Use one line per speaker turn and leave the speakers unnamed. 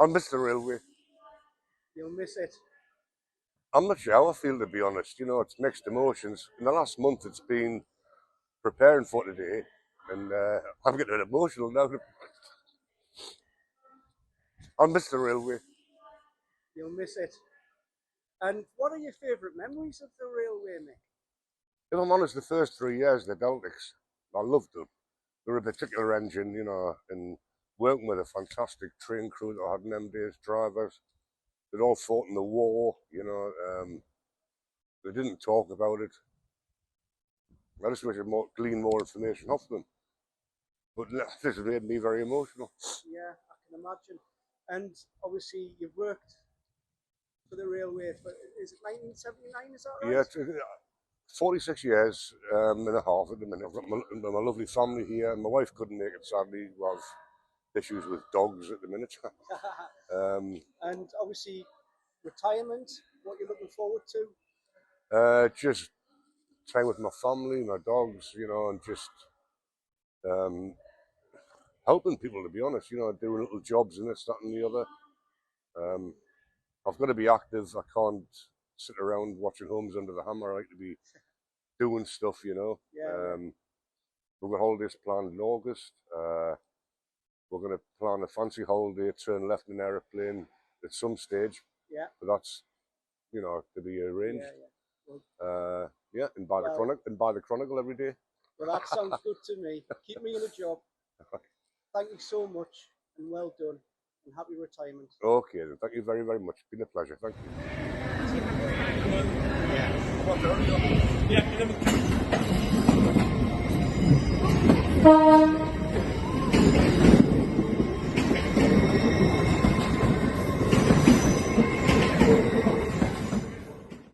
I miss the railway.
You'll miss it.
I'm not sure how I feel, to be honest. You know, it's mixed emotions. In the last month, it's been preparing for today, and I'm getting emotional now. I miss the railway.
You'll miss it. And what are your favourite memories of the railway, Mick?
If I'm honest, the first 3 years, the Deltics, I loved them. They were a particular engine, you know, and working with a fantastic train crew that I had in them days, drivers. They'd all fought in the war, you know. They didn't talk about it. I just wish I'd glean more information off them. But this has made me very emotional.
Yeah, I can imagine. And obviously, you've worked for the railway for, is it 1979, is that right?
Yeah, it's 46 years and a half at the minute. I've got my lovely family here, and my wife couldn't make it, sadly. We have issues with dogs at the minute.
And obviously, retirement, what you're looking forward to?
Just time with my family, my dogs, you know, and just helping people, to be honest, you know, doing little jobs and this, that and the other. I've got to be active. I can't sit around watching Homes Under the Hammer. I like to be doing stuff, you know.
Yeah.
We've got holidays planned in August. We're going to plan a fancy holiday, turn left in an aeroplane at some stage.
Yeah.
But that's, you know, to be arranged.
Yeah.
And buy the Chronicle every day.
Well, that sounds good to me. Keep me in a job. Thank you so much, and well done, and happy retirement.
Okay, then. Thank you very, very much. It's been a pleasure. Thank you.
Yeah.